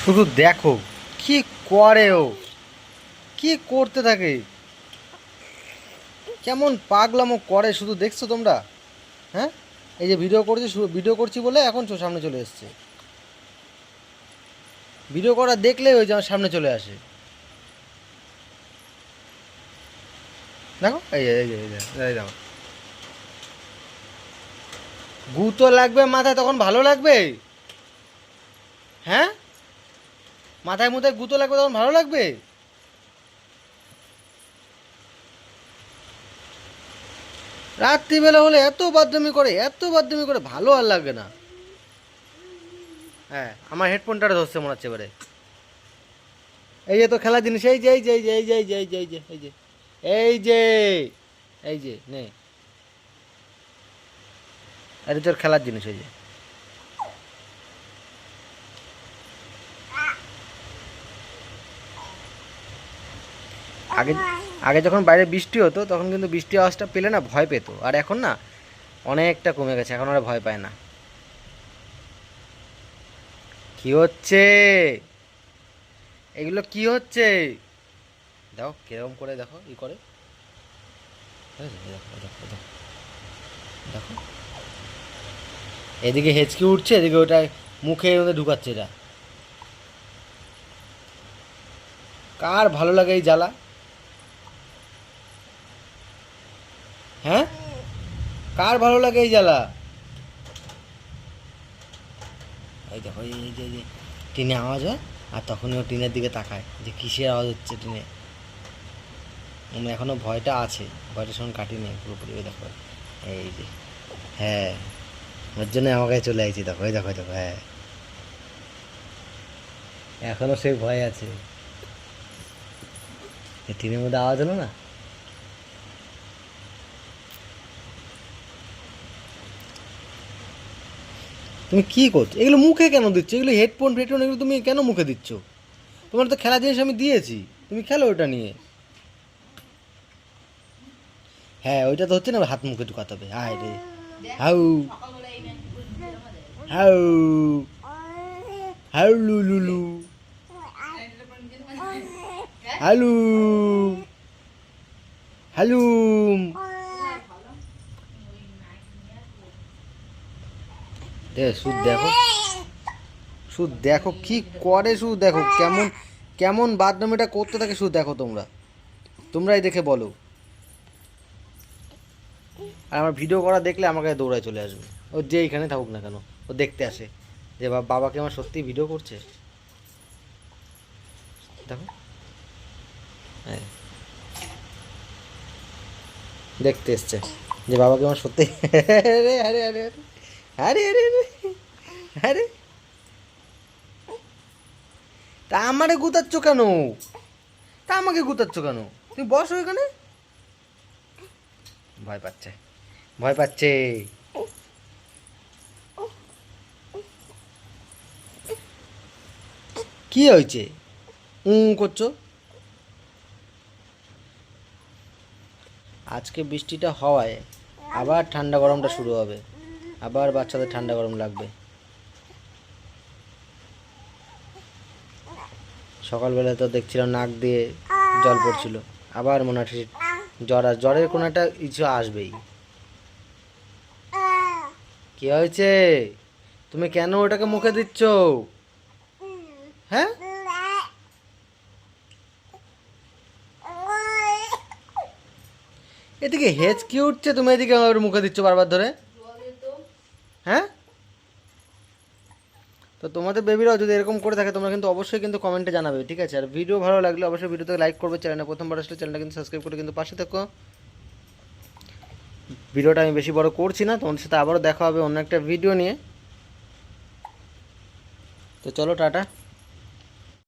শুধু দেখো কি করে ও, কি করতে থাকে, কেমন পাগলামো করে, শুধু দেখছো তোমরা? হ্যাঁ, এই যে ভিডিও করছি, ভিডিও করছি বলে এখন সামনে চলে এসছে। ভিডিও করা দেখলেই ওই যে আমার সামনে চলে আসে। দেখো এই যে এই যে এই যে, এই দেখো, গুতো লাগবে মাথায়, তখন ভালো লাগবে? হ্যাঁ, মাথায় মুথায় গুতো লাগবে তখন ভালো লাগবে? রাত্রিবেলা হলে এত বাদরামি করে, এত বাদরামি করে, ভালো আর লাগে না। হ্যাঁ, আমার হেডফোনটা ধরছে মনে হচ্ছে এবারে। এই যে তো খেলার জিনিস, এই যে এই যে এই যে এই যে এই যে এই যে এই যে এই যে এই যে এই যে নে, এটা তোর খেলার জিনিস। এই যে আগে, আগে যখন বাইরে বৃষ্টি হতো তখন কিন্তু বৃষ্টি আওয়াজটা পেলে না ভয় পেত, আর এখন না অনেকটা কমে গেছে, এখন আর ভয় পায় না। কি হচ্ছে এগুলো, কি হচ্ছে? দেখো কিরকম করে, দেখো ই করে, দেখো দেখো দেখো দেখো, দেখো। এদিকে হেঁচকি উঠছে, এদিকে ওটা মুখে মধ্যে ঢুকাচ্ছে। এটা কার ভালো লাগে এই জ্বালা? হ্যাঁ, কার ভালো লাগে এই জ্বালা? এই দেখো এই যে এই যে টিনে আওয়াজ হয়, আর তখনই ও টিনের দিকে তাকায় যে কিসের আওয়াজ হচ্ছে টিনে। এখনো ভয়টা আছে, ভয়টা সঙ্গে কাটিনি পুরোপুরি। ওই দেখো এই যে, হ্যাঁ, ওর জন্য আমাকে চলে আইছি। দেখো এই দেখো দেখো, হ্যাঁ, এখনো সেই ভয় আছে। এই টিনের মধ্যে আওয়াজ হলো না। তুমি কি করছো? এগুলো মুখে কেন দিচ্ছ? এগুলো হেডফোন ফেডফোন, এগুলো তুমি কেন মুখে দিচ্ছ? তোমার তো খেলার জিনিস আমি দিয়েছি, তুমি খেলো ওটা নিয়ে। হ্যাঁ, ওইটা তো হচ্ছে না, হাত মুখে ঢুকাতে হবে। আয় রে, হাউ হাউ হাউ লু লু লু, হ্যালু হ্যালুম। শুধু দেখো, শুধু দেখো কি করে, শুধু দেখো কেমন কেমন বাথরুমটা করতে থাকে, শুধু দেখো তোমরা, তোমরাই দেখে বলো। আর আমার ভিডিও করা দেখলে আমাকে দৌড়ায় চলে আসবে। ও যে এইখানে থাকুক না কেন, ও দেখতে আসে যে বাবাকে আমার সত্যি ভিডিও করছে। দেখো, হ্যাঁ, দেখতে এসছে যে বাবাকে আমার সত্যি। আরে আরে আরে আরে আরে আরে আরে, তা আমারে গুতাচ্ছ কেন? তা আমাকে গুতাচ্ছ কেন? তুমি বসো এখানে। ভয় পাচ্ছে, ভয় পাচ্ছে। কি হয়েছে করছো? আজকে বৃষ্টিটা হওয়ায় আবার ঠান্ডা গরমটা শুরু হবে, আবার বাচ্চাদের ঠান্ডা গরম লাগবে। সকালবেলা তো দেখছিলাম নাক দিয়ে জল পড়ছিল, আবার মনে হচ্ছে জ্বর, আর জ্বরের কোনো একটা কিছু আসবেই। কি হয়েছে? তুমি কেন ওটাকে মুখে দিচ্ছ? হ্যাঁ, এদিকে হেঁচকি উঠছে, তুমি এদিকে আমার মুখে দিচ্ছ বারবার ধরে। হ্যাঁ, তো তোমাদের বেবিরাও যদি এরকম করে থাকে তোমরা কিন্তু অবশ্যই কিন্তু কমেন্টে জানাবে, ঠিক আছে? আর ভিডিও ভালো লাগলে অবশ্যই ভিডিওতে লাইক করবে, চ্যানেলে প্রথমবার আসলে চ্যানেলটা কিন্তু সাবস্ক্রাইব করে কিন্তু পাশে থাকো। ভিডিওটা আমি বেশি বড় করছি না, তোমাদের সাথে আবারও দেখা হবে অন্য একটা ভিডিও নিয়ে। তো চলো, টাটা।